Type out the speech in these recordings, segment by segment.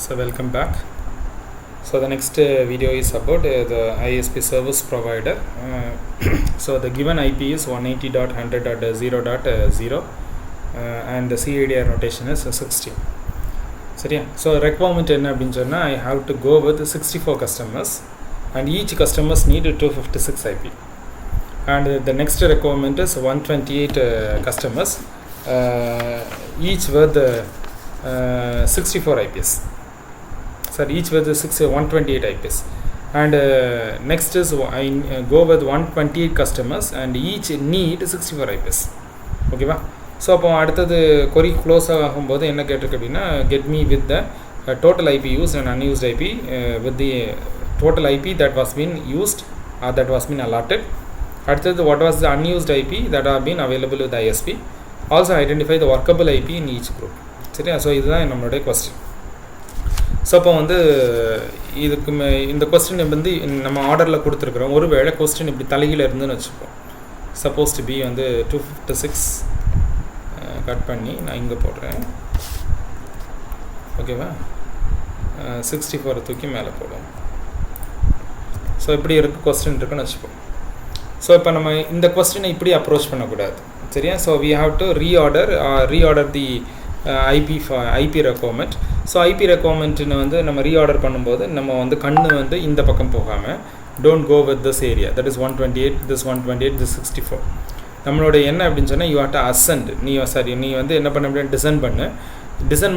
So welcome back. So the next video is about the ISP service provider. So the given IP is 180.100.0.0 and the CADR notation is 60. So requirement என்ன அப்படின்னு சொன்னா I have to go with 64 customers and each customers need 256 IP. And the next requirement is 128 customers, each with 64 IPs. Each with 128 IPs. And next is I go with 128 customers and each need 64 IPs. Okay va? So அப்போ அடுத்தது query close ஆகும்போது என்ன கேட்டிருக்கு அப்படின்னா get me with the total IP used and unused IP with the total IP that was been used or that was been allotted. அடுத்தது what was the unused IP that have been available with the ISP. Also identify the workable IP in each group. சரியா? So இதுதான் நம்மளுடைய question. So அப்போ வந்து இதுக்கு இந்த question வந்து நம்ம ஆர்டரில் கொடுத்துருக்குறோம். ஒருவேளை கொஸ்டின் இப்படி தலையில் இருந்துன்னு வச்சுப்போம். சப்போஸ் டு பி வந்து 256 கட் பண்ணி நான் இங்கே போடுறேன். ஓகேவா? 64 தூக்கி மேலே போடுவோம். ஸோ இப்படி இருக்குது கொஸ்டின் இருக்குன்னு வச்சுப்போம். ஸோ இப்போ நம்ம இந்த கொஸ்டினை இப்படி அப்ரோச் பண்ணக்கூடாது. சரியா? So we have to reorder the IP requirement. So IP requirementன்னு வந்து நம்ம ரீஆர்டர் பண்ணும்போது நம்ம வந்து கண்ணு வந்து இந்த பக்கம் போகாமல் don't go with this area, that is 128, this 128, this 64. நம்மளோட என்ன அப்படின்னு சொன்னால் யூ ஹேவ் டு அசெண்ட். நீ வந்து என்ன பண்ண முடியும், டிசைன்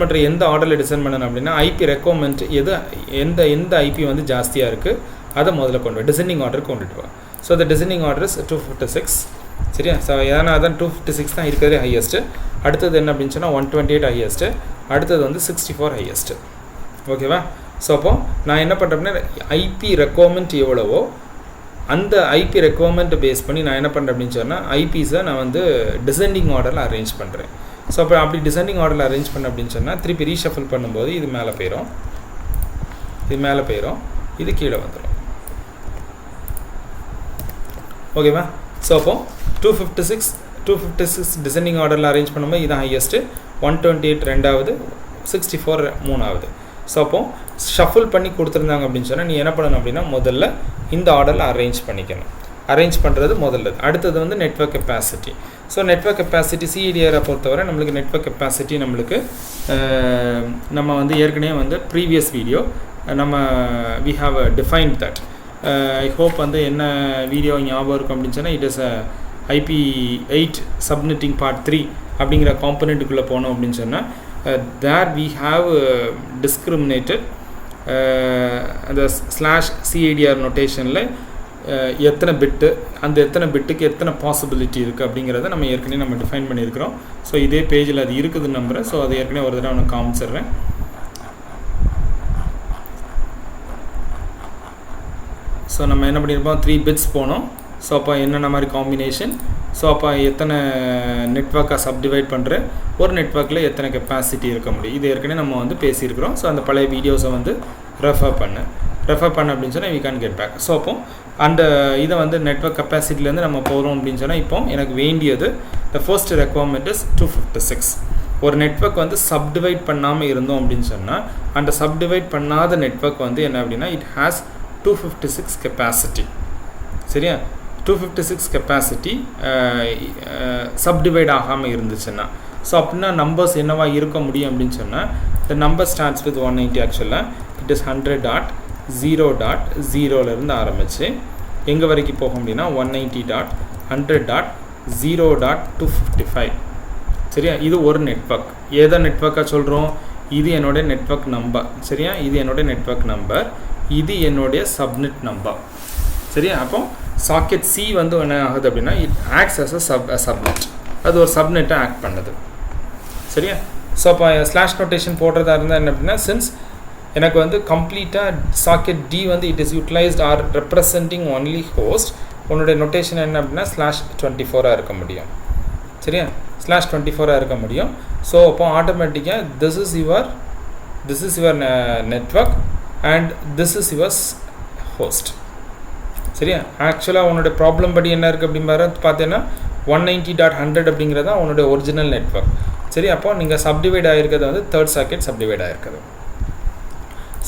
பண்ணுற எந்த ஆர்டரில் டிசைன் பண்ணணும் அப்படின்னா IP requirement எந்த IP வந்து ஜாஸ்தியாக இருக்குது அதை முதல்ல கொண்டு வா, டிசைனிங் ஆர்டர் கொண்டுட்டு வா. So the designing order is 256. சரியா? ஸோ ஏன்னா அதான் 256 தான் இருக்கிறதே ஹையஸ்ட்டு. அடுத்தது என்ன அப்படின்னு சொன்னால் 128 ஹையஸ்ட்டு, அடுத்தது வந்து 64 ஹையஸ்ட்டு. ஓகேவா? ஸோ அப்போ நான் என்ன பண்ணுறேன்னா IP ரெக்குவயர்மெண்ட் எவ்வளவோ அந்த IP ரெக்குவயர்மெண்ட் பேஸ் பண்ணி நான் என்ன பண்ணுறேன் அப்படின்னு சொன்னால் ஐபிஸை நான் வந்து டிசைனிங் ஆர்டரில் அரேஞ்ச் பண்ணுறேன். ஸோ அப்போ அப்படி டிசைனிங் ஆர்டரில் அரேஞ்ச் பண்ண அப்படின்னு சொன்னால் திருப்பி ரீஷஃபில் பண்ணும்போது இது மேலே போயிடும், இது கீழே வந்துடும். ஓகேவா? ஸோ அப்போ 256 டிசைனிங் ஆர்டரில் அரேஞ்ச் பண்ணும்போது இதுதான் ஹையஸ்ட்டு, 128 ரெண்டாவது, 64 மூணாவது. ஸோ அப்போ ஷஃபில் பண்ணி கொடுத்துருந்தாங்க அப்படின்னு சொன்னால் நீ என்ன பண்ணணும் அப்படின்னா முதல்ல இந்த ஆர்டரில் அரேஞ்ச் பண்ணிக்கணும். அரேஞ்ச் பண்ணுறது முதல்ல. அடுத்தது வந்து network capacity. So network capacity CADR பொறுத்தவரை நம்மளுக்கு நெட்வொர்க் கெப்பாசிட்டி நம்ம வந்து ஏற்கனவே வந்து ப்ரீவியஸ் வீடியோ நம்ம we have defined that. I hope வந்து என்ன வீடியோ ஞாபகம் இருக்கும் அப்படின்னு சொன்னால் it is IP8 subnetting part 3 அப்படிங்கிற காம்பனண்ட்டுக்குள்ளே போனோம் அப்படின்னு சொன்னால் தேர் வி ஹாவ் டிஸ்கிரிமினேட்டட் அந்த /CADR நோட்டேஷனில் எத்தனை பிட்டு, அந்த எத்தனை பிட்டுக்கு எத்தனை பாசிபிலிட்டி இருக்குது அப்படிங்கிறத நம்ம ஏற்கனவே நம்ம டிஃபைன் பண்ணியிருக்கிறோம். ஸோ இதே பேஜில் அது இருக்குதுன்னு நம்புகிறேன். ஸோ அது ஏற்கனவே ஒரு தடவை நான் காமிச்சிடுறேன். ஸோ நம்ம என்ன பண்ணியிருப்போம், 3 bits போனோம். ஸோ அப்போ என்னென்ன மாதிரி காம்பினேஷன், ஸோ அப்போ எத்தனை நெட்வொர்க்காக சப்டிவைட் பண்ணுற, ஒரு நெட்வொர்க்கில் எத்தனை கெப்பாசிட்டி இருக்க முடியும், இது ஏற்கனவே நம்ம வந்து பேசியிருக்கிறோம். ஸோ அந்த பழைய வீடியோஸை வந்து ரெஃபர் பண்ண அப்படின்னு சொன்னால் we can get back. So அப்போ அந்த இதை வந்து நெட்வொர்க் கெப்பாசிட்டிலேருந்து நம்ம போகிறோம் அப்படின்னு சொன்னால் இப்போ எனக்கு வேண்டியது த ஃபர்ஸ்ட் ரெக்குவயர்மெண்ட் இஸ் 256. ஒரு நெட்வொர்க் வந்து சப்டிவைட் பண்ணாமல் இருந்தோம் அப்படின்னு சொன்னால் அந்த சப்டிவைட் பண்ணாத நெட்வொர்க் வந்து என்ன அப்படின்னா இட் ஹேஸ் 256 கெப்பாசிட்டி. சரியா? 256 கெப்பாசிட்டி சப்டிவைட் ஆகாமல் இருந்துச்சுன்னா ஸோ அப்படின்னா நம்பர்ஸ் என்னவா இருக்க முடியும் அப்படின்னு சொன்னால் த நம்பர் ஸ்டார்ட்ஸ் வித் 190. ஆக்சுவலாக இட் இஸ் 100.0.0லேருந்து ஆரம்பித்து எங்கே வரைக்கும் போகும் அப்படின்னா 190.100.0.255. சரியா? இது ஒரு நெட்வொர்க். எதை நெட்வொர்க்காக சொல்கிறோம், இது என்னுடைய நெட்வொர்க் நம்பர். சரியா? இது என்னுடைய நெட்வொர்க் நம்பர், இது என்னுடைய சப்நெட் நம்பர். சரியா? அப்போ சாக்கெட் C வந்து என்ன ஆகுது அப்படின்னா it acts as a subnet. அது ஒரு சப்நெட்டை ஆக்ட் பண்ணுது. சரியா? ஸோ அப்போ ஸ்லாஷ் நோட்டேஷன் போடுறதா இருந்தால் என்ன அப்படின்னா சின்ஸ் எனக்கு வந்து கம்ப்ளீட்டாக சாக்கெட் D வந்து it is utilised R representing only host, உன்னுடைய நோட்டேஷன் என்ன அப்படின்னா /24 இருக்க முடியும். சரியா? /24 இருக்க முடியும். ஸோ அப்போ ஆட்டோமேட்டிக்காக this is your network and this is your host. சரியா? ஆக்சுவலாக உன்னோட ப்ராப்ளம் படி என்ன இருக்குது அப்படின்னு பார்த்தீங்கன்னா 190.100 அப்படிங்கிறதா உன்னோட ஒரிஜினல் நெட்வொர்க். சரி, அப்போ நீங்கள் சப்டிவைட் ஆகிருக்கிறது வந்து தேர்ட் சாக்கெட் சப்டிவைட் ஆகிருக்குது.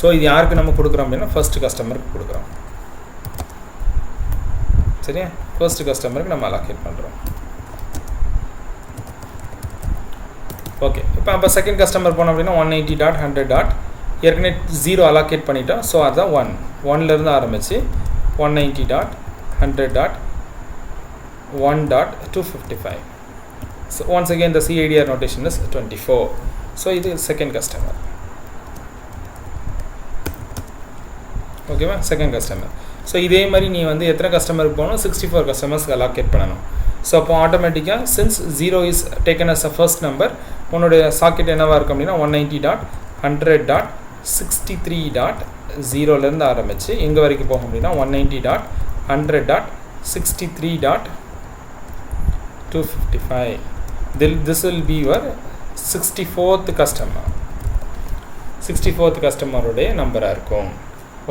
ஸோ இது யாருக்கு நம்ம கொடுக்குறோம் அப்படின்னா ஃபர்ஸ்ட் கஸ்டமருக்கு கொடுக்குறோம். சரியா, ஃபர்ஸ்ட் கஸ்டமருக்கு நம்ம அலோகேட் பண்ணுறோம். ஓகே, இப்போ அப்போ செகண்ட் கஸ்டமர் போனோம் அப்படின்னா 180.100. ஏற்கனவே 0 அலோகேட் பண்ணிட்டோம். ஸோ அதுதான் 1லேருந்து ஆரம்பித்து 190.100.1.255. So once again the CIDR notation is 24. So இது second customer. ஓகேவா, செகண்ட் கஸ்டமர். ஸோ இதே மாதிரி நீ வந்து எத்தனை கஸ்டமருக்கு போகணும், 64 கஸ்டமர்ஸ்க்கு அலோகேட் பண்ணணும். ஸோ அப்போ ஆட்டோமேட்டிக்காக since 0 is taken as a first number, உன்னுடைய சாக்கெட் என்னவாக இருக்கும் அப்படின்னா 190.100.63.0லேருந்து ஆரம்பித்து எங்கே வரைக்கும் போகும் அப்படின்னா 190.100.63.255. This will be your 64th customer. 64th கஸ்டமருடைய நம்பராக இருக்கும்.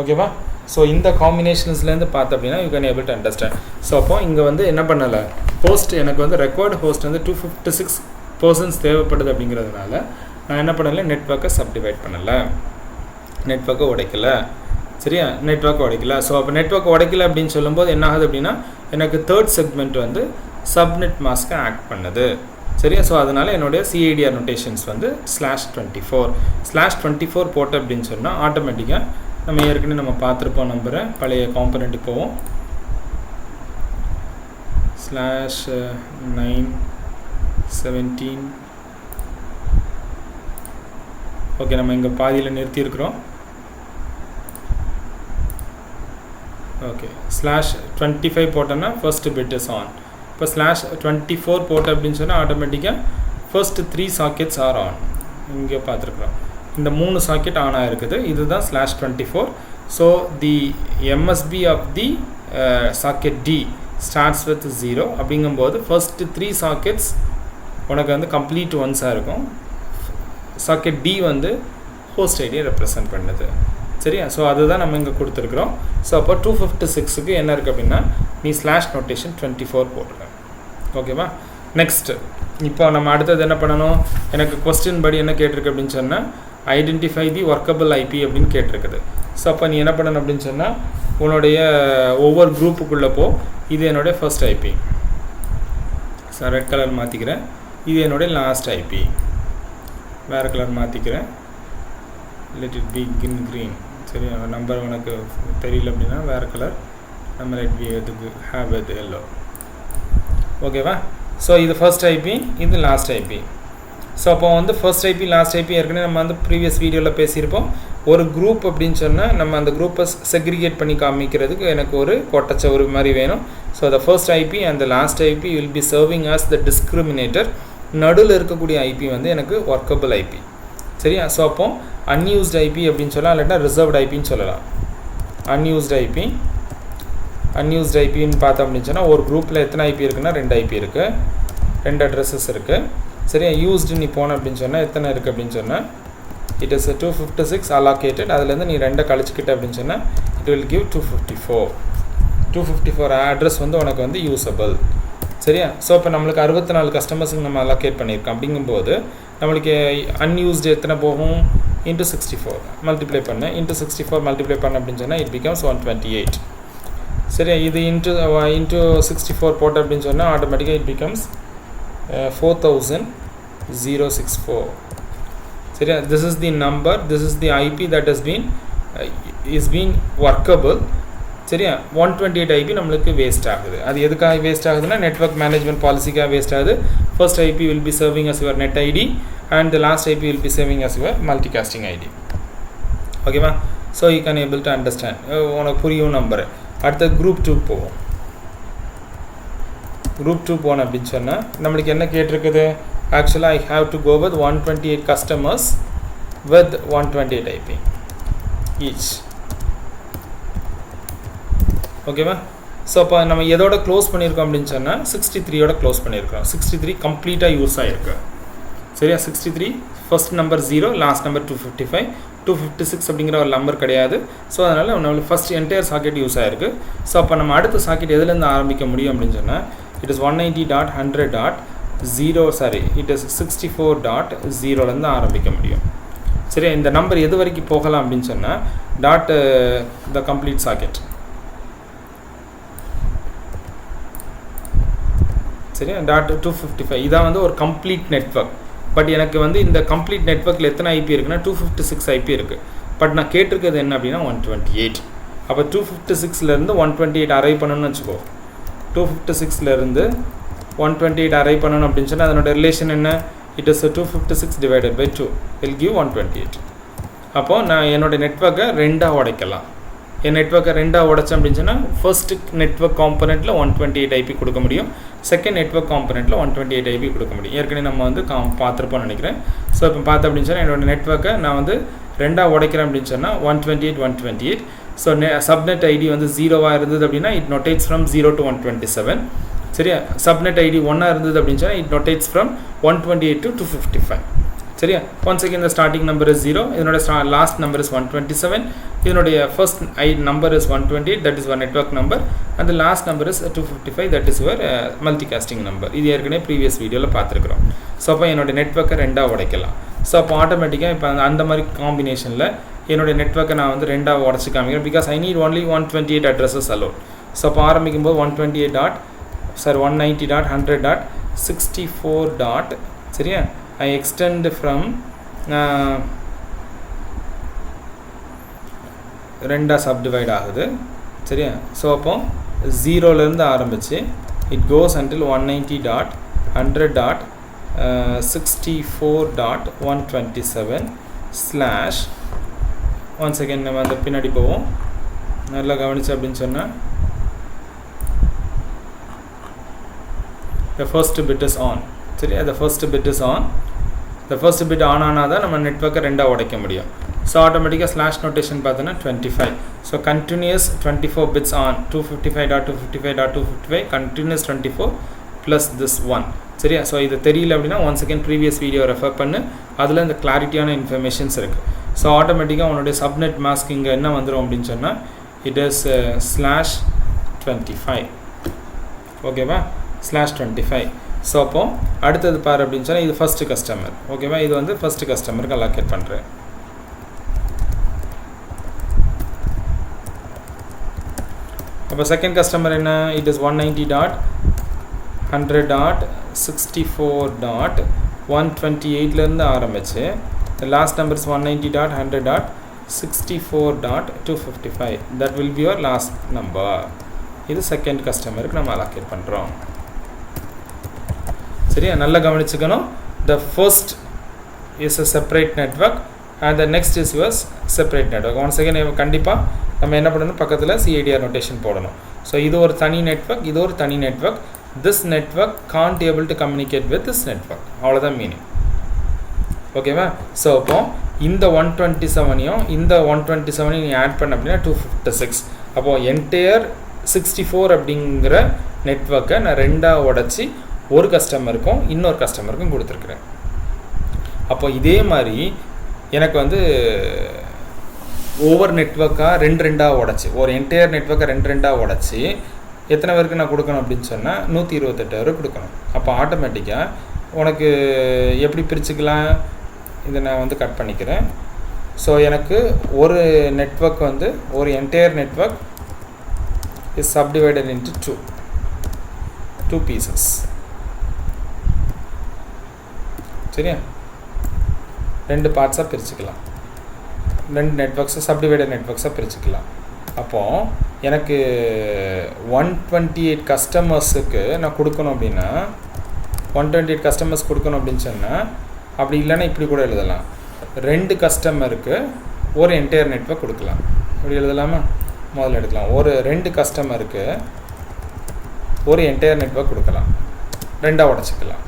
ஓகேவா, ஸோ இந்த காம்பினேஷன்ஸ்லேருந்து பார்த்து அப்படின்னா you can able to understand. So அப்போ இங்கே வந்து என்ன பண்ணலை, ஹோஸ்ட் எனக்கு வந்து ரெக்கார்டு ஹோஸ்ட் வந்து 256 பர்சன்ஸ் தேவைப்படுது அப்படிங்கிறதுனால நான் என்ன பண்ணலை, நெட்வொர்க்கை சப்டிவைட் பண்ணலை, நெட்வொர்க்கை உடைக்கலை. சரியா, நெட்வொர்க் உடைக்கல. ஸோ அப்போ நெட்வொர்க் உடைக்கல அப்படின்னு சொல்லும்போது என்ன ஆகுது அப்படின்னா எனக்கு தேர்ட் செக்மெண்ட் வந்து சப்நெட் மாஸ்க்கை ஆக்ட் பண்ணுது. சரியா, ஸோ அதனால் என்னுடைய சிஐடிஆர் நோட்டேஷன்ஸ் வந்து /24 போட்டு அப்படின்னு சொன்னால் ஆட்டோமேட்டிக்காக நம்ம ஏற்கனவே நம்ம பார்த்துருப்போம் நம்பரை, பழைய காம்பனண்ட்டுக்கு போவோம். /917. ஓகே, நம்ம இங்கே பாதியில் நிறுத்தியிருக்கிறோம். ஓகே, /25 போட்டோன்னா ஃபர்ஸ்ட் பிட் இஸ் ஆன். இப்போ /24 போட்ட அப்படின்னு சொன்னால் ஆட்டோமேட்டிக்காக ஃபர்ஸ்ட் 3 சாக்கெட்ஸ் ஆர் ஆன். இங்கே பார்த்துருக்குறோம், இந்த 3 சாக்கெட் ஆன் ஆகிருக்குது. இதுதான் /24. So the MSB of the socket D starts with 0 அப்படிங்கும்போது ஃபர்ஸ்ட் 3 சாக்கெட்ஸ் உனக்கு வந்து கம்ப்ளீட் ஒன்ஸாக இருக்கும். சாக்கெட் டி வந்து ஹோஸ்ட் ஐடியை ரெப்ரசன்ட் பண்ணுது. சரியா, ஸோ அதுதான் நம்ம இங்கே கொடுத்துருக்குறோம். ஸோ அப்போ 256க்கு என்ன இருக்குது அப்படின்னா நீ /notation 24 போட்டுருக்க. ஓகேவா, நெக்ஸ்ட்டு இப்போ நம்ம அடுத்தது என்ன பண்ணணும், எனக்கு கொஸ்டின் படி என்ன கேட்டிருக்கு அப்படின்னு சொன்னால் ஐடென்டிஃபை தி ஒர்க்கபிள் ஐபி அப்படின்னு கேட்டிருக்குது. ஸோ அப்போ நீ என்ன பண்ணணும் அப்படின்னு சொன்னால் உன்னுடைய ஒவ்வொரு குரூப்புக்குள்ளே போ. இது என்னுடைய first IP. So red colour மாற்றிக்கிறேன். இது என்னுடைய லாஸ்ட் ஐபி. வேறு கலர் மாற்றிக்கிறேன். Let it be green. சரி, நம்பர் உனக்கு தெரியல அப்படின்னா வேறு கலர், நம்ம லெட் பி எதுக்கு ஹேவ் இது எல்லோ. ஓகேவா, ஸோ இது ஃபர்ஸ்ட் ஐபி, இது லாஸ்ட் ஐபி. ஸோ அப்போ வந்து ஃபர்ஸ்ட் ஐபி லாஸ்ட் ஐபி ஏற்கனவே நம்ம வந்து ப்ரீவியஸ் வீடியோவில் பேசியிருப்போம். ஒரு குரூப் அப்படின்னு சொன்னால் நம்ம அந்த குரூப்பை செக்ரிகேட் பண்ணி காமிக்கிறதுக்கு எனக்கு ஒரு கொட்டச்சவரு மாதிரி வேணும். So the first IP and the last IP will be serving as the discriminator. நடுவில் இருக்கக்கூடிய ஐபி வந்து எனக்கு ஒர்க்கபிள் ஐபி. சரியா, ஸோ அப்போ அன்யூஸ்ட் ஐபி அப்படின்னு சொல்லலாம், இல்லாட்டா ரிசர்வ்டு ஐபின்னு சொல்லலாம். அன்யூஸ்ட் ஐபின்னு பார்த்தோம் அப்படின்னு சொன்னால் ஒரு குரூப்பில் எத்தனை ஐபி இருக்குன்னா 2 ஐபி இருக்குது, 2 அட்ரஸஸ் இருக்குது. சரியா, யூஸ்டு நீ போன அப்படின்னு சொன்னால் எத்தனை இருக்குது அப்படின்னு சொன்னால் இட் இஸ் 256 அலோகேட்டட். அதுலேருந்து நீ 2 கழிச்சிக்கிட்ட அப்படின்னு சொன்னால் இட் வில் கிவ் 254 அட்ரஸ் வந்து உனக்கு வந்து யூஸபிள். சரியா, ஸோ இப்போ நம்மளுக்கு 64 கஸ்டமர்ஸுக்கு நம்ம அலோகேட் பண்ணியிருக்கோம். அப்படிங்கும்போது நம்மளுக்கு அன்யூஸ்டு எத்தனை போகும், இன்ட்டு 64 மல்டிப்ளை பண்ண, இன்ட்டு 64 மல்டிப்ளை பண்ண அப்படின்னு சொன்னால் இட் பிகம்ஸ் 128. சரியா, இது இன்ட்டு 64 போட்ட அப்படின்னு சொன்னால் ஆட்டோமேட்டிக்காக இட் பிகம்ஸ் 4064. சரியா, this is the number, this is the IP that has been is being workable. சரியா, 128 IP நம்மளுக்கு வேஸ்ட் ஆகுது. அது எதுக்காக வேஸ்ட் ஆகுதுன்னா நெட்வொர்க் மேனேஜ்மெண்ட் பாலிசிக்காக வேஸ்ட் ஆகுது. First IP will be serving as your net ID and the last IP will be serving as your multicasting ID. ஓகேவா, so you can able to understand, உனக்கு புரியும் number. அடுத்த group 2 போவோம். Group 2 போனோம் அப்படின்னு சொன்னால் நம்மளுக்கு என்ன கேட்டிருக்குது, ஆக்சுவலாக I have to go with 128 customers with 128 IP each. ஓகேவா, ஸோ அப்போ நம்ம எதோட க்ளோஸ் பண்ணியிருக்கோம் அப்படின்னு சொன்னால் 63யோட க்ளோஸ் பண்ணியிருக்கோம். 63 கம்ப்ளீட்டாக யூஸ் ஆகிருக்கு. சரியா, 63 ஃபர்ஸ்ட் நம்பர் 0, லாஸ்ட் நம்பர் 255, 256 அப்படிங்கிற ஒரு நம்பர் கிடையாது. ஸோ அதனால் நம்மளுக்கு ஃபஸ்ட் என்டையர் சாக்கெட் யூஸ் ஆகிருக்கு. ஸோ அப்போ நம்ம அடுத்த சாக்கெட் எதுலேருந்து ஆரம்பிக்க முடியும் அப்படின்னு சொன்னால் it is 190.100.0 sorry it is 64.0லேருந்து ஆரம்பிக்க முடியும். சரி, இந்த நம்பர் எது வரைக்கும் போகலாம் அப்படின்னு சொன்னால் டாட் த கம்ப்ளீட் சாக்கெட். சரி, டாட் 255 இதான் வந்து ஒரு கம்ப்ளீட் நெட்வொர்க். பட் எனக்கு வந்து இந்த கம்ப்ளீட் நெட்வொர்க்கில் எத்தனை ஐபி இருக்குன்னா 256 ஐபி இருக்குது. பட் நான் கேட்டிருக்கிறது என்ன அப்படின்னா 128. அப்போ 256லேருந்து 128 அரைவ் பண்ணணும்னு வச்சுக்கோ. 256லேருந்து 128 அரைவ் பண்ணணும் அப்படின்னு சொன்னால் அதனோட ரிலேஷன் என்ன? It is 256 divided by 2 will give 128. அப்போது நான் என்னோடய நெட்வொர்க்கை ரெண்டாக உடைக்கலாம். என் நெட்வொர்க்கை ரெண்டாக உடைச்சேன் அப்படின்னு சொன்னால் ஃபர்ஸ்ட் நெட்வொர்க் காம்பனெண்ட்டில் 128 ஐபி கொடுக்க முடியும், செகண்ட் நெட்வொர்க் காம்பனெண்ட்டில் 128 ஐபி கொடுக்க முடியும். ஏற்கனவே நம்ம வந்து பார்த்துருப்போம்னு நினைக்கிறேன். ஸோ இப்போ பார்த்தோம் அப்படின்னு சொன்னால் என்னோடய நெட்வொர்க்கை நான் வந்து ரெண்டாக உடைக்கிறேன் அப்படின்னு சொன்னால் 128. ஸோ சப்நெட் ஐடி வந்து 0வாக இருந்தது அப்படின்னா இட் நொட்டேட்ஸ் ஃப்ரம் 0 to 127. சரியா, சப்நெட் ஐடி 1ஆக இருந்தது அப்படின்னு சொன்னால் இட் நொட்டேட்ஸ் ஃப்ரம் 128 to 255. சரியா, once again the starting number is 0, இதனோட last number is 127, இதனுடைய first number is 128, that is your network number, and the last number is 255, that is your multicasting number. இது ஏற்கனவே previous வீடியோவில் பார்த்துருக்குறோம். So அப்போ என்னோடய நெட்வொர்க்கை ரெண்டாக உடைக்கலாம். ஸோ அப்போ ஆட்டோமேட்டிக்காக இப்போ அந்த மாதிரி காம்பினேஷனில் என்னோடய நெட்வொர்க்கை நான் வந்து ரெண்டாக உடச்சி காமிக்கிறேன். Because I need only 128 addresses alone. So அப்போ ஆரம்பிக்கும் போது 128.190.100.64. சரியா, I extend from ரெண்டா சப்டிவைட் ஆகுது. சரியா, ஸோ அப்போ 0லேருந்து ஆரம்பித்து it goes until 190.100.64.127 one second நம்ம அந்த பின்னாடி போவோம். நல்லா கவனிச்சு அப்படின்னு சொன்னால் the first bit is on. சரியா, the first bit is on. the first bit on ஆனால் தான் நம்ம நெட்வொர்க்கை ரெண்டாக உடைக்க முடியும். ஸோ ஆட்டோமேட்டிக்காக ஸ்லாஷ் நோட்டேஷன் பார்த்தோன்னா 25. So continuous 24 bits on 255.255.255 continuous 24 plus this 1. சரியா, ஸோ இது தெரியல அப்படின்னா once again previous video refer பண்ணு, அதில் இந்த கிளாரிட்டியான இன்ஃபர்மேஷன்ஸ் இருக்குது. ஸோ ஆட்டோமேட்டிக்காக உன்னுடைய சப்நெட் மாஸ்க் இங்கே என்ன வந்துடும் அப்படின்னு சொன்னால் இட் இஸ் /25. ஓகேவா, /25. ஸோ அப்போ அடுத்தது பாரு அப்படின்னு சொன்னால் இது ஃபஸ்ட்டு கஸ்டமர். ஓகேவா, இது வந்து ஃபஸ்ட்டு கஸ்டமருக்கு அலோகேட் பண்ணுறேன். அப்போ செகண்ட் கஸ்டமர் என்ன? இட் இஸ் 190.100.64.128லேருந்து ஆரம்பிச்சு last number is 190.100.64.255. That will be your last number. இது செகண்ட் கஸ்டமருக்கு நம்ம அலோகேட் பண்ணுறோம். சரியா, நல்லா கவனிச்சுக்கணும். The first is a separate network and the next is yours separate network. One second கண்டிப்பாக நம்ம என்ன பண்ணணும், பக்கத்தில் சிஐடிஆர் நோட்டேஷன் போடணும். ஸோ இது ஒரு தனி நெட்வொர்க், இது ஒரு தனி network. This network can't able to communicate with this network. அவ்வளோதான் மீனிங். ஓகேவா, ஸோ அப்போ இந்த 127ஐயும் இந்த 127ஐயும் நீ ஆட் பண்ண அப்படின்னா 256. அப்போது என்டையர் 64 அப்படிங்கிற நெட்வொர்க்கை நான் ரெண்டாக உடச்சி ஒரு கஸ்டமருக்கும் இன்னொரு கஸ்டமருக்கும் கொடுத்துருக்குறேன். அப்போ இதே மாதிரி எனக்கு வந்து ஒவ்வொரு நெட்வொர்க்காக ரெண்டாக உடச்சி ஒரு என்டையர் நெட்வொர்க்கை ரெண்டாக உடச்சி எத்தனை பேருக்கு நான் கொடுக்கணும் அப்படின்னு சொன்னால் 128 பேருக்கு கொடுக்கணும். அப்போ ஆட்டோமேட்டிக்காக உனக்கு எப்படி பிரிச்சுக்கலாம், இதை நான் வந்து கட் பண்ணிக்கிறேன். ஸோ எனக்கு ஒரு நெட்வொர்க் வந்து ஒரு entire network is subdivided into two pieces. சரியா, ரெண்டு பார்ட்ஸாக பிரிச்சுக்கலாம், ரெண்டு நெட்வொர்க்ஸை சப்டிவைடட் நெட்வொர்க்ஸாக பிரிச்சுக்கலாம். அப்போது எனக்கு 128 கஸ்டமர்ஸுக்கு நான் கொடுக்கணும் அப்படின்னா 128 கஸ்டமர்ஸ் கொடுக்கணும் அப்படின்னு சொன்னால் அப்படி இல்லைன்னா இப்படி கூட எழுதலாம். 2 கஸ்டமருக்கு ஒரு என்டையர் நெட்வொர்க் கொடுக்கலாம். இப்படி எழுதலாமா? முதல்ல எடுக்கலாம். ஒரு 2 கஸ்டமருக்கு ஒரு என்டையர் நெட்வொர்க் கொடுக்கலாம், ரெண்டாக உடச்சிக்கலாம்.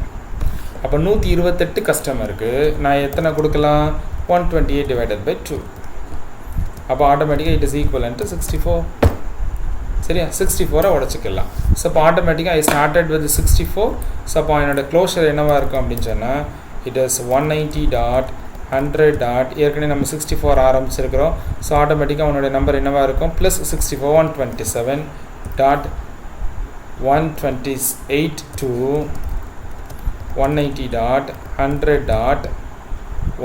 அப்போ 128 கஸ்டமருக்கு நான் எத்தனை கொடுக்கலாம்? 128 டிவைடட் பை 2. அப்போ ஆட்டோமேட்டிக்காக இட் இஸ் ஈக்குவலன்ட் டு 64. சரியா, 64 உடச்சிக்கலாம். ஸோ அப்போ ஆட்டோமேட்டிக்காக ஐ ஸ்டார்டட் வித் 64. ஸோ அப்போ என்னோடய க்ளோஷர் என்னவாக இருக்கும் அப்படின்னு சொன்னால் இட் இஸ் 190.100. ஏற்கனவே நம்ம 64 ஆரம்பிச்சிருக்கிறோம். ஸோ ஆட்டோமேட்டிக்காக உன்னோட நம்பர் என்னவாக இருக்கும்? Plus 64 127.128 to 190.100.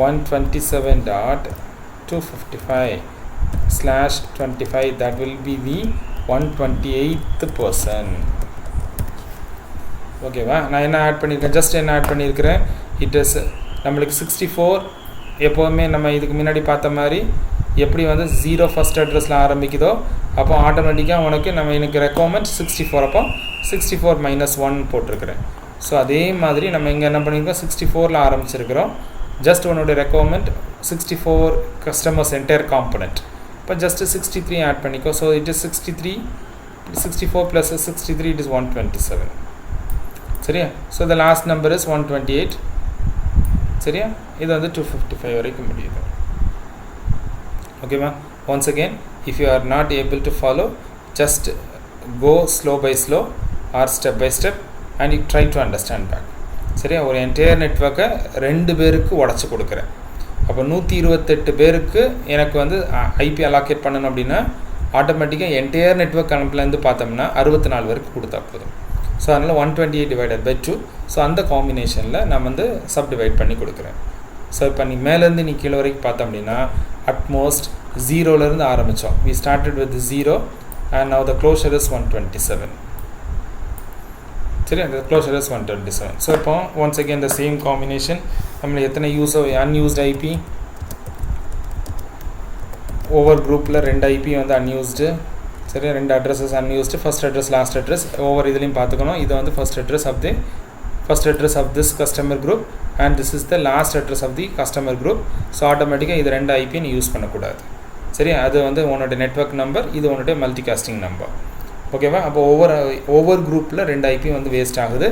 127.255/25, that will be the 128th person. ஓகேவா? நான் என்ன ஆட் பண்ணியிருக்கேன், ஜஸ்ட் என்ன ஆட் பண்ணியிருக்கிறேன், இட் இஸ் நம்மளுக்கு 64 எப்போவுமே நம்ம இதுக்கு முன்னாடி பார்த்த மாதிரி எப்படி வந்து 0 ஃபஸ்ட் அட்ரஸில் ஆரம்பிக்குதோ அப்போ ஆட்டோமேட்டிக்காக உனக்கு எனக்கு ரெக்குவயர்மெண்ட் 64, அப்போ 64 - 1 போட்டிருக்கிறேன். ஸோ அதே மாதிரி நம்ம இங்கே என்ன பண்ணியிருக்கோம், 64ல் ஆரம்பிச்சிருக்கிறோம். ஜஸ்ட் உன்னோட ரெக்குவயர்மெண்ட் 64 கஸ்டமர்ஸ் என்டையர் காம்பனண்ட். இப்போ ஜஸ்ட் 63 ஆட் பண்ணிக்கோ. So it is 64 + 63 it is 127. சரியா? So the last number is 128. சரியா? இது வந்து 255 வரைக்கும் முடியுது. ஓகேவா? Once again, if you are not able to follow, just go slow by slow or step by step and you try to understand back. சரியா? ஒரு entire நெட்வொர்க்கை 2 பேருக்கு உடச்சி கொடுக்குறேன். அப்போ 128 பேருக்கு எனக்கு வந்து ஐபி அலாக்கேட் பண்ணணும் அப்படின்னா ஆட்டோமேட்டிக்காக என்டையர் நெட்வொர்க் கணக்குலேருந்து பார்த்தோம்னா 64 வரைக்கும் கொடுத்தா போதும். ஸோ அதனால் 128/2. ஸோ அந்த காம்பினேஷனில் நான் வந்து சப்டிவைட் பண்ணி கொடுக்குறேன். ஸோ இப்போ நீ மேலேருந்து நீ கீழே வரைக்கும் பார்த்தோம் அப்படின்னா அட்மோஸ்ட் 0லேருந்து ஆரம்பித்தோம். We started with 0 and now the closure is 127. சரி, அந்த க்ளோஷர் இஸ் 127. ஸோ இப்போ once again the same combination. நம்மளை எத்தனை அன்யூஸ்டு ஐபி, ஒவ்வொரு குரூப்பில் 2 ஐபி வந்து அன்யூஸ்டு. சரி, 2 addresses unused, first address last address ஒவ்வொரு இதுலையும் பார்த்துக்கணும். இது வந்து first address of this customer group and this is the last address of the customer group. So ஆட்டோமேட்டிக்காக இது 2 ஐபி நீ யூஸ் பண்ணக்கூடாது. சரி, அது வந்து உன்னோட நெட்வொர்க் நம்பர், இது உன்னோட மல்டிகாஸ்டிங் நம்பர். ஓகேவா? அப்போ ஒவ்வொரு குரூப்பில் 2 ஐபி வந்து வேஸ்ட் ஆகுது.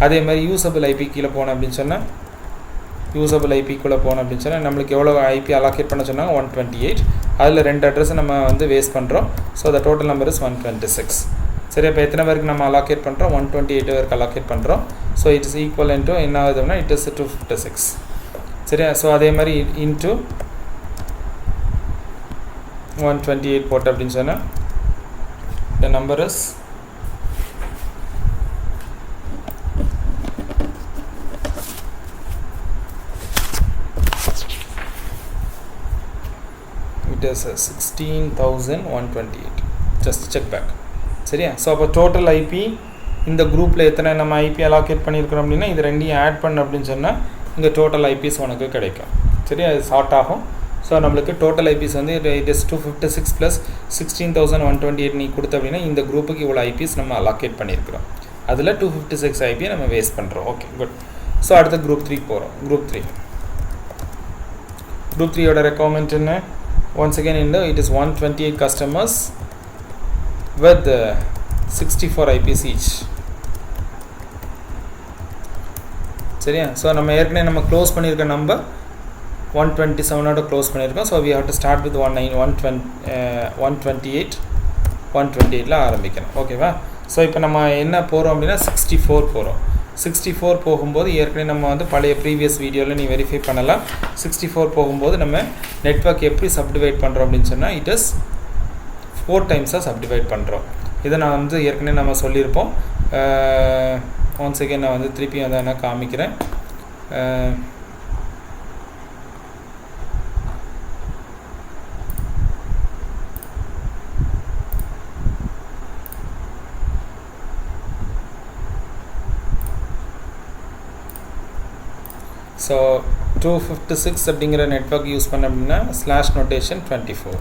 அதே மாதிரி யூசபிள் ஐபி கீழே போனோம் அப்படின்னு சொன்னால் நம்மளுக்கு எவ்வளோ ஐபி அலாக்கேட் பண்ண சொன்னாங்க, 128. அதில் 2 அட்ரஸை நம்ம வந்து வேஸ்ட் பண்ணுறோம். So the total number is 126. சரி, அப்போ எத்தனை பேருக்கு நம்ம அலாக்கேட் பண்ணுறோம், 128 பேருக்கு அலாக்கேட் பண்ணுறோம். So it is equal into என்ன ஆகுதுன்னா இட் இஸ் 256. சரியா? ஸோ அதே மாதிரி இன்ட்டு 128 போட்டு அப்படின்னு சொன்னால் the number is it is 16,128. just check back. சரியா? ஸோ அப்போ டோட்டல் ஐபி இந்த குரூப்பில் எத்தனை நம்ம ஐபி அலாக்கேட் பண்ணியிருக்கிறோம் அப்படின்னா இது 2ஐயும் ஆட் பண்ண அப்படின்னு சொன்னால் இங்கே டோட்டல் ஐபிஸ் உனக்கு கிடைக்கும். சரியா? அது ஷார்ட் ஆகும். ஸோ நம்மளுக்கு டோட்டல் ஐபிஸ் வந்து இட் இஸ் 256 + 16,128 நீ கொடுத்த அப்படின்னா இந்த குரூப்புக்கு இவ்வளோ ஐபிஸ் நம்ம அலாக்கேட் பண்ணியிருக்கிறோம். அதில் 256 ஐபியை நம்ம வேஸ்ட் பண்ணுறோம். Okay, good. ஸோ அடுத்த குரூப் 3 போகிறோம். குரூப் 3யோட ரெக்குவயர்மெண்ட் என்ன? Once again it is 128 customers with 64 IPs each. சரியா? ஸோ நம்ம ஏற்கனவே க்ளோஸ் பண்ணியிருக்க நம்பர் 127ஓட க்ளோஸ் பண்ணியிருக்கோம். So we have to start with 128ல் ஆரம்பிக்கணும். ஓகேவா? ஸோ இப்போ நம்ம என்ன போகிறோம் அப்படின்னா 64 போகிறோம். 64 போகும்போது ஏற்கனவே நம்ம வந்து பழைய ப்ரீவியஸ் வீடியோவில் நீ வெரிஃபை பண்ணலாம். 64 போகும்போது நம்ம நெட்வொர்க் எப்படி சப்டிவைட் பண்ணுறோம் அப்படின்னு சொன்னால் இட் இஸ் 4 டைம்ஸாக சப்டிவைட் பண்ணுறோம். இதை நான் வந்து ஏற்கனவே நம்ம சொல்லியிருப்போம். ஒன்ஸ் அகேன் நான் வந்து திருப்பி அதை நான் காமிக்கிறேன். ஸோ 256 அப்படிங்கிற நெட்வொர்க் யூஸ் பண்ண அப்படின்னா ஸ்லாஷ் நோட்டேஷன் 24.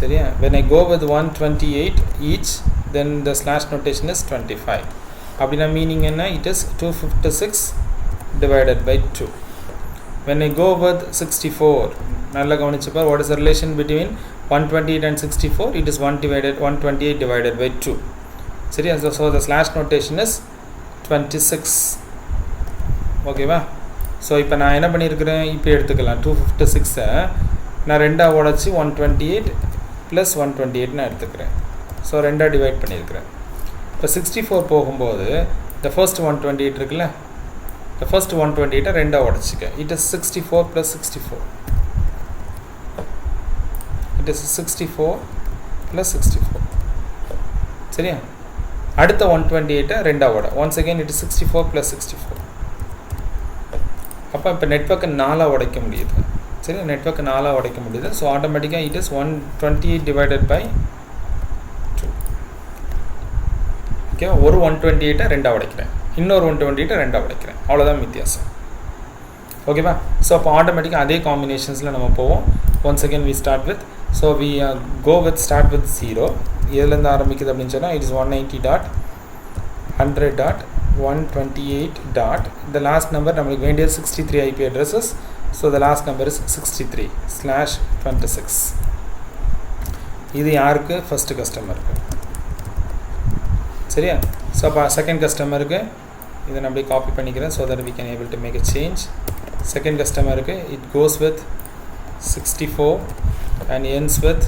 சரியா? when I go with 128 each then the slash notation is 25. அப்படின்னா மீனிங் என்ன? it is 256 divided by 2. when I go with 64, நல்லா கவனிச்சுப்பா, what is the relation between 128 and 64? it is 128 divided by 2. சரியா? so the slash notation is 26. ஓகேவா? So இப்போ நான் என்ன பண்ணியிருக்கிறேன், இப்போ எடுத்துக்கலாம் 256 நான் 2ஆக உடச்சி 128 + 128 நான் எடுத்துக்கிறேன். ஸோ 2ஆக டிவைட் பண்ணியிருக்கிறேன். இப்போ 64 போகும்போது the first 128 இருக்குல்ல, the first 128 2ஆக உடச்சிக்க. it is 64 + 64. it is 64 + 64. சரியா? அடுத்த 128 2ஆக உட. once again it is 64 + 64. அப்போ அப்போ இப்போ நெட்வொர்க்கை 4 உடைக்க முடியுது. சரி, நெட்வொர்க்கை 4 உடைக்க முடியுது. ஸோ ஆட்டோமேட்டிக்காக it is 128 divided by 2. Okay, ஒரு 128 2 உடைக்கிறேன், இன்னொரு 128 2 உடைக்கிறேன், அவ்வளோதான் வித்தியாசம். ஓகேவா? ஸோ அப்போ ஆட்டோமேட்டிக்காக அதே காம்பினேஷன்ஸில் நம்ம போவோம். Once again we start with, so we go with start with 0. இதுலேருந்து ஆரம்பிக்குது அப்படின்னு சொன்னால் it is 190.100.128. the last number நம்மளுக்கு வேண்டியது 63 IP addresses. so the last number is 63/26. இது யாருக்கு? ஃபர்ஸ்ட் கஸ்டமருக்கு. சரியா? ஸோ அப்போ செகண்ட் கஸ்டமருக்கு இதை நான் அப்படியே காப்பி பண்ணிக்கிறேன், so that we can able to make a change. Second கஸ்டமருக்கு it goes with 64 and ends with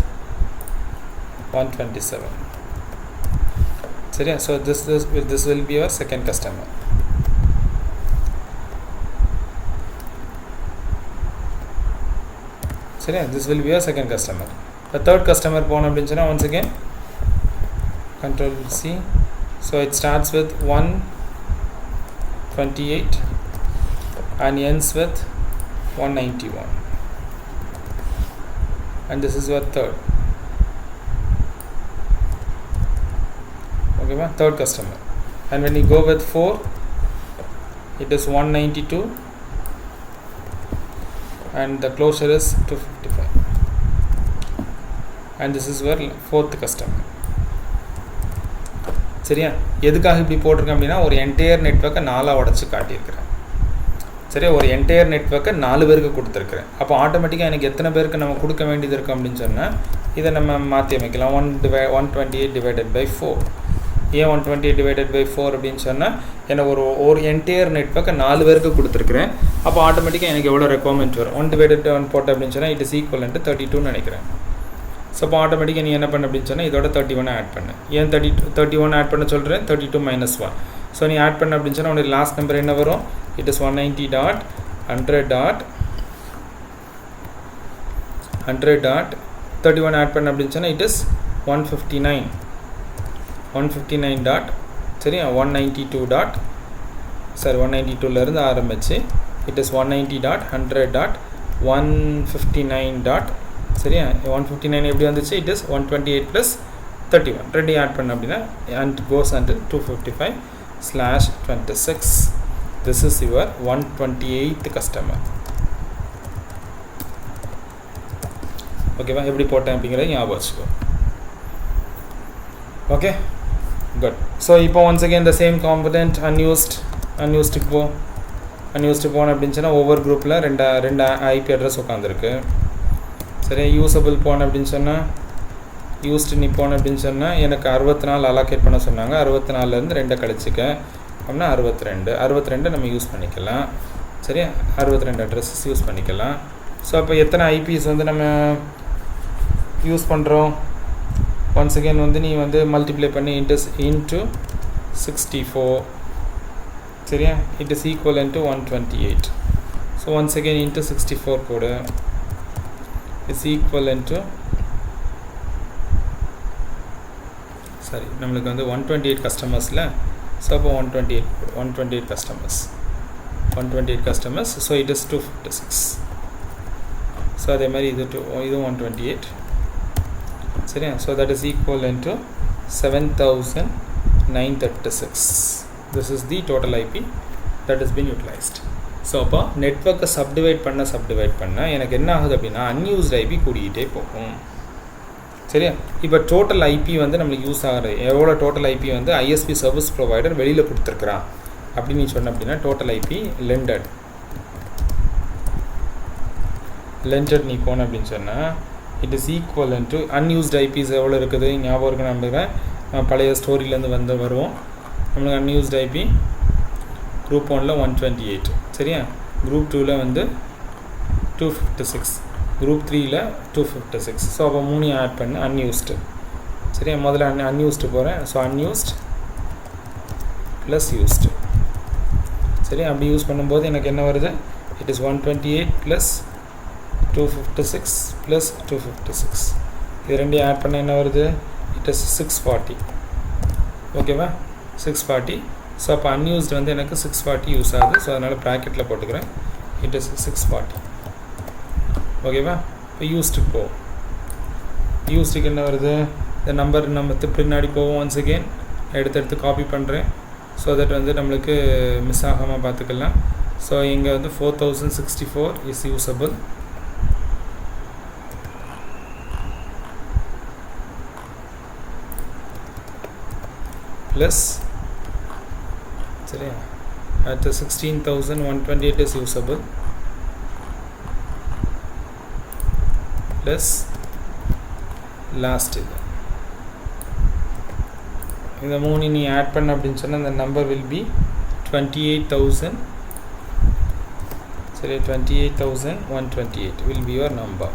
127. சரியா? so this will be your second customer. சரியா? this will be your second customer. the third customer போனோம் அப்படின்னு சொன்னால் once again control C. so it starts with 128 and ends with 191, and this is your third. Okay, third customer. And when you go with 4, it is 192 and the closure is 255, and this is your fourth customer. சரியா? எதுக்காக இப்படி போட்டிருக்கேன் அப்படின்னா ஒரு entire நெட்வொர்க்கை 4 உடச்சி காட்டியிருக்கிறேன். சரி, ஒரு என்டையர் நெட்வொர்க்கை 4 பேருக்கு கொடுத்துருக்குறேன். அப்போ ஆட்டோமேட்டிக்காக எனக்கு எத்தனை பேருக்கு நம்ம கொடுக்க வேண்டியது இருக்கும் அப்படின்னு சொன்னால் இதை நம்ம மாற்றி அமைக்கலாம். 128 டிவைடட் பை 4. ஏன் 128 டிவைடட் பை 4 அப்படின்னு சொன்னால் எனக்கு ஒரு என்டையர் நெட்வொர்க்கை 4 பேருக்கு கொடுத்துருக்குறேன். அப்போ ஆட்டோமேட்டிக்காக எனக்கு எவ்வளோ ரெக்குவயர்மெண்ட் வரும்? 1 டிவைடட் 1 போட்டேன் அப்படின்னு சொன்னால் இட் இஸ் ஈக்குவலன்ட்டு 32 நினைக்கிறேன். ஸோ அப்போ ஆட்டோமேட்டிக்காக நீ என்ன பண்ண அப்படின்னு சொன்னால் இதோட 31 ஆட் பண்ணு. ஏன் 31 ஆட் பண்ண சொல்கிறேன்? 32 - 1. ஸோ நீ ஆட் பண்ண அப்படின்னு சொன்னால் உனக்கு லாஸ்ட் நம்பர் என்ன வரும்? இட் இஸ் 190.100.31 ஆட் பண்ண அப்படின்னு சொன்னால் இட் இஸ் 159 டாட். சரியா? 192லேருந்து ஆரம்பிச்சு இட் இஸ் 190.100.159 டாட். சரியா? 159 எப்படி வந்துச்சு? இட் இஸ் 128 + 31 ரெண்டு ஆட் பண்ண அப்படின்னா and goes until 255/26. this is your 128th customer. ஓகேவா? எப்படி போட்டேன் அப்படிங்கிறத ஞாபகம் வச்சுக்கோ. Okay, good. ஸோ இப்போ once again the same component அன்யூஸ்டுக்கு போனேன் அப்படின்னு சொன்னால் ஒவ்வொரு குரூப்பில் ரெண்டு ஐபி அட்ரஸ் உட்காந்துருக்கு. சரி, யூஸபிள் போனேன் அப்படின்னு சொன்னால் யூஸ்டு நீ போனேன் அப்படின்னு சொன்னால் எனக்கு 64 அலோகேட் பண்ண சொன்னாங்க. 64லேருந்து 2 கழிச்சிக்க அப்படின்னா 62 நம்ம யூஸ் பண்ணிக்கலாம். சரியா? 62 அட்ரஸஸ் யூஸ் பண்ணிக்கலாம். ஸோ அப்போ எத்தனை ஐபிஎஸ் வந்து நம்ம யூஸ் பண்ணுறோம்? ஒன்ஸ் அகேன் வந்து நீ வந்து மல்டிப்ளை பண்ணி இன்ட்டு 64. சரியா? It is equal to 128. So once again into 64 கூட இஸ் ஈக்குவல் டு சரி நம்மளுக்கு வந்து 128 கஸ்டமர்ஸில். ஸோ அப்போ 128 customers. So it is 256. So அதே மாதிரி இதுவும் 128. சரியா? So that is equal to 7936. This is the total IP that is been utilised. So அப்போ நெட்வொர்க்கை சப்டிவைட் பண்ண எனக்கு என்ன ஆகுது அப்படின்னா அன்யூஸ்ட் ஐபி கூடிக்கிட்டே போகும். சரியா? இப்போ டோட்டல் ஐபி வந்து நம்மளுக்கு யூஸ் ஆகிற எவ்வளோ டோட்டல் ஐபி வந்து ஐஎஸ்பி சர்வீஸ் ப்ரொவைடர் வெளியில் கொடுத்துருக்குறான் அப்படின்னு நீ சொன்ன அப்படின்னா டோட்டல் ஐபி லெண்டட் நீ போன அப்படின்னு சொன்னால் it is equal to unused IPs எவ்வளோ இருக்குது ஞாபகம் இருக்கு. நம்புகிறேன் பழைய ஸ்டோரியிலேருந்து வருவோம். நம்மளுக்கு அன்யூஸ்ட் ஐபி குரூப் 1ல் 128. சரியா? குரூப் 2ல் வந்து 256, குரூப் 3ல் 256. ஸோ அப்போ 3 ஆட் பண்ணு அன்யூஸ்டு. சரியா? முதல்ல அன்யூஸ்டு போகிறேன். So unused plus used. சரி, அப்படி யூஸ் பண்ணும்போது எனக்கு என்ன வருது? It is 128 + 256 + 256. இது ரெண்டையும் ஆட் பண்ண என்ன வருது? It is 640. ஓகேவா? 640. ஸோ அப்போ அன்யூஸ்டு வந்து எனக்கு 640 யூஸ் ஆகுது. ஸோ அதனால் ப்ராக்கெட்டில் போட்டுக்கிறேன். it is 640. ஓகேவா? இப்போ யூஸ்டுக்கு போவோம். யூஸ்டுக்கு என்ன வருது? இந்த நம்பர் நம்ம பின்னாடி போவோம். ஒன்ஸ் அகெயின் எடுத்து காப்பி பண்ணுறேன். ஸோ தட் வந்து நம்மளுக்கு மிஸ் ஆகாமல் பார்த்துக்கலாம். ஸோ இங்கே வந்து 4064 இஸ் யூஸபிள். ப்ளஸ் சரியா at 16,128 is usable, plus last இது இந்த மூணு நீ ஆட் பண்ண அப்படின்னு சொன்னால் அந்த நம்பர் வில் பி 28,000. சரி 28,128 will be your number.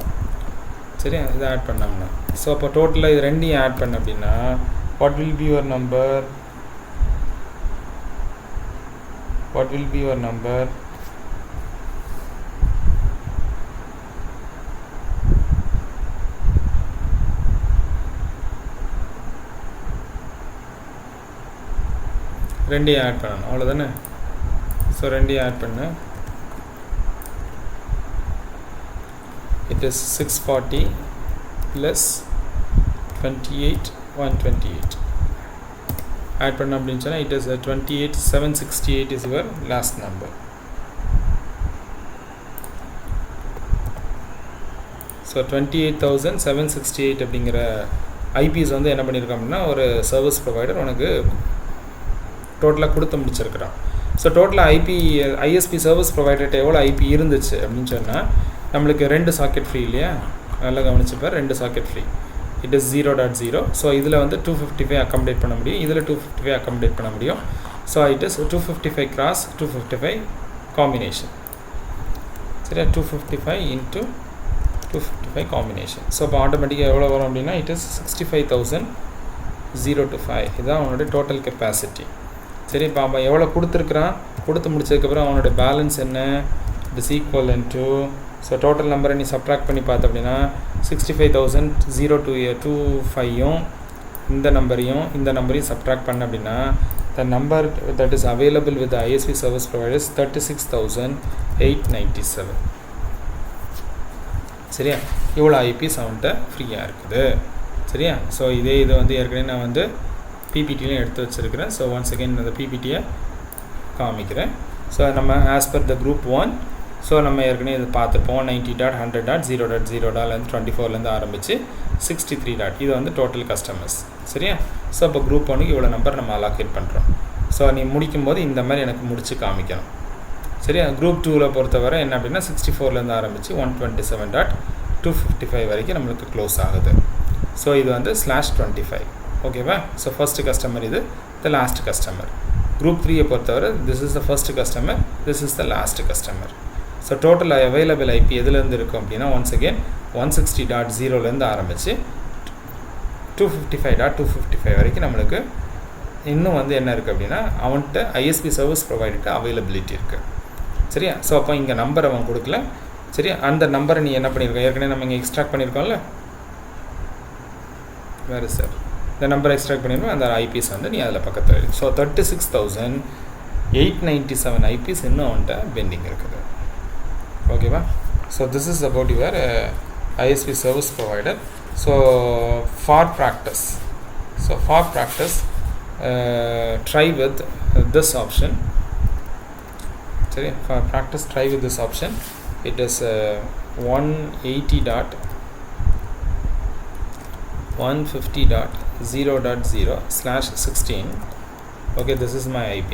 சரி இதை ஆட் பண்ணோம்னா ஸோ அப்போ டோட்டலாக இது ரெண்டையும் ஆட் பண்ண அப்படின்னா what will be your number? What will be your number? ரெண்டையும் ஆட் பண்ணணும் அவ்வளோதானே. ஸோ ரெண்டையும் ஆட் பண்ண it is 640 plus 28,128 ஆட் பண்ண அப்படின்னு சொன்னால் it is 28,768 is your last number. So 28,768 அப்படிங்கிற ஐபிஎஸ் வந்து என்ன பண்ணியிருக்கோம் அப்படின்னா ஒரு சர்வீஸ் ப்ரொவைடர் உனக்கு டோட்டலாக கொடுத்து முடிச்சிருக்கிறான். ஸோ டோட்டலாக ஐஎஸ்பி சர்வீஸ் ப்ரொவைடர்கிட்ட எவ்வளோ ஐபி இருந்துச்சு அப்படின்னு சொன்னால் நம்மளுக்கு 2 சாக்கெட் ஃப்ரீ இல்லையா? நல்லா கவனிச்சுப்பார், 2 socket free. It is 0.0. So இதில் வந்து 255 அக்காமடேட் பண்ண முடியும், இதில் 255 அக்காமடேட் பண்ண முடியும். So it is 255 cross 255 combination. சரியா? 255 into 255 காம்பினேஷன். ஸோ இப்போ ஆட்டோமேட்டிக்காக எவ்வளோ வரும் அப்படின்னா இட் இஸ் 65,005. இதுதான் அவனோட டோட்டல் கெப்பாசிட்டி. சரி இப்போ அவன் எவ்வளோ கொடுத்துருக்குறான், கொடுத்து முடிச்சதுக்கப்புறம் அவனோட பேலன்ஸ் என்ன? It is equal to so total நம்பரை நீ சப்ட்ராக்ட் பண்ணி பார்த்த அப்படின்னா 65,025யும் இந்த நம்பரையும் சப்ட்ராக்ட் பண்ண அப்படின்னா the number that is available with ISP service providers 36,897. சரியா? இவ்வளோ ஐபிஎஸ் அவன்கிட்ட ஃப்ரீயாக இருக்குது. சரியா? ஸோ இது வந்து ஏற்கனவே நான் வந்து பிபிடிலையும் எடுத்து வச்சுருக்கிறேன். ஸோ ஒன்ஸ் அகெயின் அந்த பிபிடியை காமிக்கிறேன். ஸோ நம்ம as per the group 1 so நம்ம ஏற்கனவே இது பார்த்துப்போம். 90.100.0.0 24 ஆரம்பித்து 63. இது வந்து டோட்டல் கஸ்டமர்ஸ். சரியா? ஸோ இப்போ குரூப் 1க்கு இவ்வளோ நம்பர் நம்ம அலோகேட் பண்ணுறோம். ஸோ நீ முடிக்கும்போது இந்த மாதிரி எனக்கு முடித்து காமிக்கணும். சரியா? குரூப் 2வில் பொறுத்தவரை என்ன அப்படின்னா 64 ஆரம்பித்து 127.255 வரைக்கும் நம்மளுக்கு க்ளோஸ் ஆகுது. ஸோ இது வந்து /25. ஓகேவா? ஸோ ஃபஸ்ட்டு கஸ்டமர் இது, த லாஸ்ட் கஸ்டமர். குரூப் 3 பொறுத்தவரை this is the first customer, this is the last customer. So total available IP எதுலேருந்து இருக்கும் அப்படின்னா ஒன்ஸ் அகெயின் 160.0 ஆரம்பித்து 255.255 வரைக்கும் நம்மளுக்கு இன்னும் வந்து என்ன இருக்குது அப்படின்னா அவன்கிட்ட ஐஎஸ்பி சர்வீஸ் ப்ரொவைடர்கிட்ட அவைலபிலிட்டி இருக்குது. சரியா? ஸோ அப்போ இங்கே நம்பர் அவன் கொடுக்கல. சரியா? அந்த நம்பரை நீ என்ன பண்ணியிருக்க, ஏற்கனவே நம்ம இங்கே எக்ஸ்ட்ராக்ட் பண்ணியிருக்கோம்ல, வேறு சார் இந்த நம்பரை எக்ஸ்ட்ராக்ட் பண்ணியிருக்கோம், அந்த ஐபிஎஸ் வந்து நீ அதில் பக்கத்தில். ஸோ 36,897 ஐபிஎஸ் இன்னும் அவன்கிட்ட பெண்டிங் இருக்குது. ஓகேவா? So this is about your ISP service provider. So for practice try with this option. சரி, for practice try with this option. It is 180.150.0.0/16. okay, this is my IP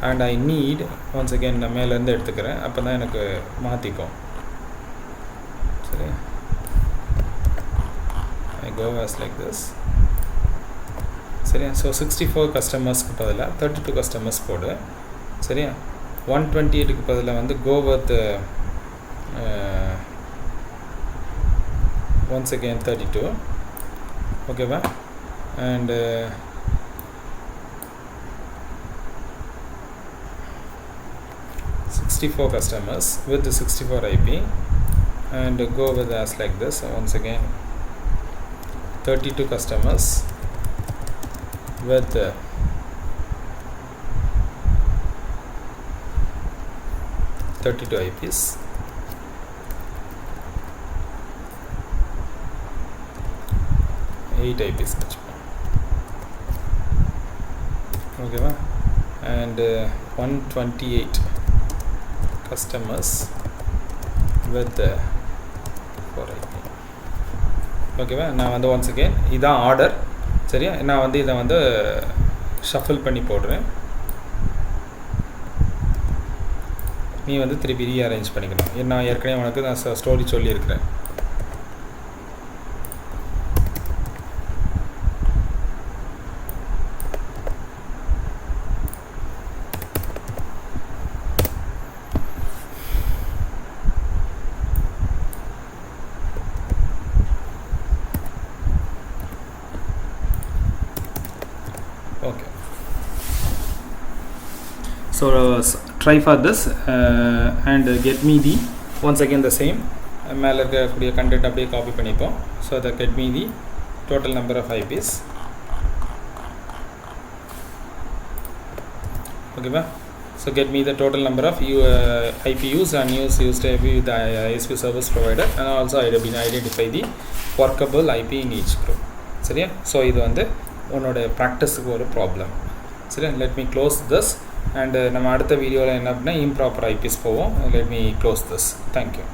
and I need once again நான் மேலேருந்து எடுத்துக்கிறேன், அப்போ தான் எனக்கு மாற்றிக்கும். சரி, I go as like this. சரியா? So 64 கஸ்டமர்ஸ்க்கு பதிலாக 32 கஸ்டமர்ஸ் போடு. சரியா? 128க்கு பதிலாக வந்து go with once again 32. ஓகேவா? and 64 customers with the 64 IP and go with as like this. Once again 32 customers with 32 IPs. IPs okay va? And 128 customers with 4 IP okay va? நான் வந்து once again இதான் order சரியா நான் வந்து இதை வந்து shuffle பண்ணி போடுறேன் நீ வந்து திருப்பி ரீஅரேஞ்ச் பண்ணிக்கணும் நான் ஏற்கனவே உனக்கு நான் ஸ்டோரி சொல்லியிருக்கிறேன் okay so try for this and get me the once again the same மேலே இருக்கக்கூடிய கண்டென்ட் அப்படியே காப்பி பண்ணிப்போம் so that get me the total number of IPs okay ba so get me the total number of IPUs and used IP with the ISP service provider and also identify the workable IP in each group சரியா so இது வந்து உன்னோட ப்ராக்டிஸுக்கு ஒரு problem சரி let me close this and நம்ம அடுத்த வீடியோவில் என்ன அப்படின்னா இம்ப்ராப்பர் ஐபிஎஸ் போவோம் let me close this thank you